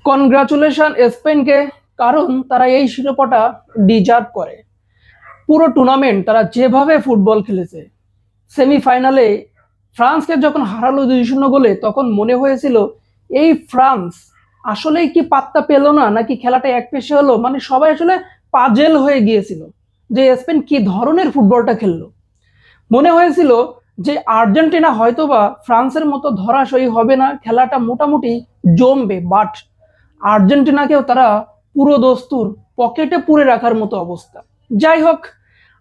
Congratulation স্পেনকে, কারণ তারা এই শিরোপাটা ডিজার্ভ করে। পুরো টুর্নামেন্ট তারা যেভাবে ফুটবল খেলেছে, সেমিফাইনালে ফ্রান্সকে যখন হারালো 2-0 গোলে, তখন মনে হয়েছিল এই ফ্রান্স আসলেই কি পাত্তা পেল না, নাকি খেলাটা একপেশে হলো। মানে সবাই আসলে পাজেল হয়ে গিয়েছিল যে স্পেন কি ধরনের ফুটবলটা খেললো। মনে হয়েছিল যে আর্জেন্টিনা হয়তোবা ফ্রান্সের মতো ধরাশয়ী হবে না, খেলাটা মোটামুটি জমবে, বাট আর্জেন্টিনাকেও তারা পুরো দস্তুর পকেটে পুরে রাখার মতো অবস্থা। যাই হোক,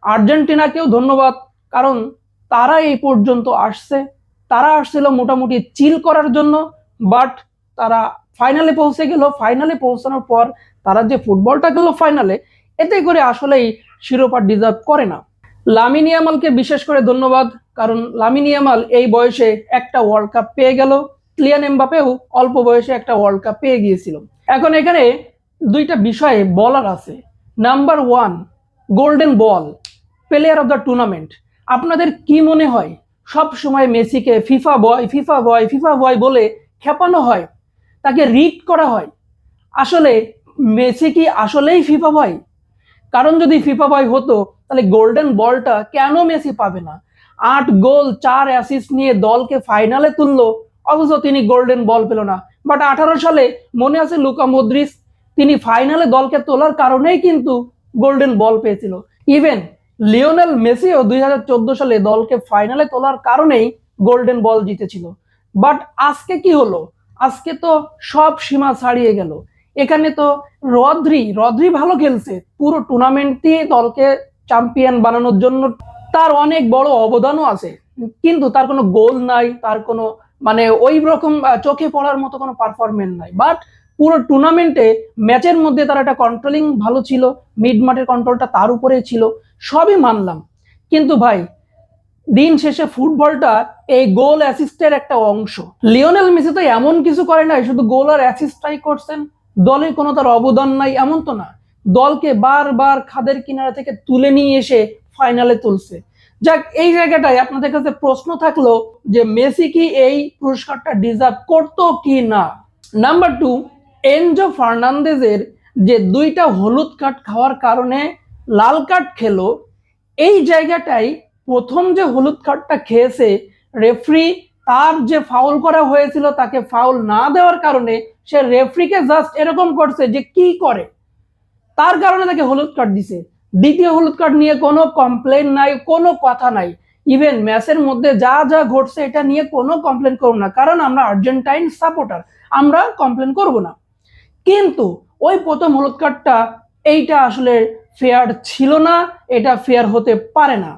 আর্জেন্টিনাকেও ধন্যবাদ, কারণ তারা এই পর্যন্ত আসছে। তারা আসছিল মোটামুটি চিল করার জন্য, বাট তারা ফাইনালে পৌঁছে গেল। ফাইনালে পৌঁছানোর পর তারা যে ফুটবলটা গেল ফাইনালে, এতে করে আসলেই শিরোপা ডিজার্ভ করে না। লামিন ইয়ামালকে বিশেষ করে ধন্যবাদ, কারণ লামিন ইয়ামাল এই বয়সে একটা ওয়ার্ল্ড কাপ পেয়ে গেল। কিলিয়ান এমবাপেও অল্প বয়সে একটা ওয়ার্ল্ড কাপ পেয়ে গিয়েছিল। এখন এখানে দুইটা বিষয়ে বলার আছে। Number 1, golden ball, player of the tournament. আপনাদের কি মনে হয় সব সময় মেসিকে ফিফা বয় ফিফা বয় ফিফা বয় বলে খেপানো হয়, তাকে রিড করা হয়? আসলে মেসি কি আসলেই ফিফা বয়? কারণ যদি ফিফা বয় হতো, তাহলে গোল্ডেন বলটা কেন মেসি পাবে না? 8 গোল 4 অ্যাসিস্ট নিয়ে দলকে ফাইনালে তুললো, অথচ তিনি গোল্ডেন বল পেল না। বাট 18 সালে মনে আছে লুকা মদ্রিচ, তিনি ফাইনালে দলকে তোলার কারণেই কিন্তু গোল্ডেন বল পেয়েছিল। ইভেন লিওনেল মেসিও 2014 সালে দলকে ফাইনালে তোলার কারণেই গোল্ডেন বল জিতেছিল। বাট আজকে কি হলো? আজকে তো সব সীমা ছাড়িয়ে গেল। এখানে তো রদ্রি ভালো খেলছে, পুরো টুর্নামেন্ট দিয়ে দলকে চ্যাম্পিয়ন বানানোর জন্য তার অনেক বড় অবদানও আছে, কিন্তু তার কোনো গোল নাই, তার কোনো মানে ওই রকম চোখে পড়ার মতো কোনো পারফরমেন্স নাই। বাট পুরো টুর্নামেন্টে ম্যাচের মধ্যে তার একটা কন্ট্রোলিং ভালো ছিল, মিড মাঠের কন্ট্রোলটা তার উপরে ছিল, সবই মানলাম। কিন্তু ভাই, দিন শেষে ফুটবলটা এই গোল অ্যাসিস্টের একটা অংশ। লিওনেল মেসি তো এমন কিছু করে নাই, শুধু গোল আর অ্যাসিস্টটাই করছেন, দলে কোনো তার অবদান নাই এমন তো না। দলকে বারবার খাদের কিনারা থেকে তুলে নিয়ে এসে ফাইনালে তুলছে। যাক, এই জায়গাটায় আপনাদের কাছে প্রশ্ন থাকলো যে মেসি কি এই পুরস্কারটা ডিজার্ভ করতো কি না। নাম্বার 2, এনজো ফার্নান্দেজের যে 2টা হলুদ কার্ড খাওয়ার কারণে লাল কার্ড খেলো, এই জায়গাটাই প্রথম যে হলুদ কার্ডটা খেয়েছে, রেফারি তার যে ফাউল করা হয়েছিল তাকে ফাউল না দেওয়ার কারণে সে রেফারিকে জাস্ট এরকম করছে যে কি করে, তার কারণে তাকে হলুদ কার্ড দিছে। দ্বিতীয় হলুদ কার্ড নিয়ে কোনো কমপ্লেন নাই, কোনো কথা নাই। ইভেন ম্যাচের মধ্যে যা যা ঘটছে এটা নিয়ে কোনো কমপ্লেন করব না, কারণ আমরা আর্জেন্টাইন সাপোর্টার, আমরা কমপ্লেন করব না। কিন্তু ওই প্রথম হলুদ কার্ডটা, এইটা আসলে ফেয়ার ছিল না, এটা ফেয়ার হতে পারে না।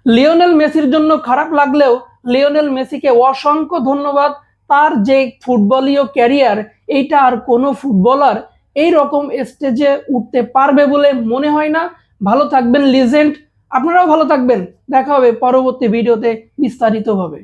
লিওনেল মেসির জন্য খারাপ লাগলেও লিওনেল মেসিকে অসংখ্য ধন্যবাদ। তার যে ফুটবলীয় ক্যারিয়ার, এইটা আর কোনো ফুটবলার এই রকম স্টেজে উঠতে পারবে বলে মনে হয় না। ভালো থাকবেন লিজেন্ড, আপনারাও ভালো থাকবেন। দেখা হবে পরবর্তী ভিডিওতে বিস্তারিতভাবে।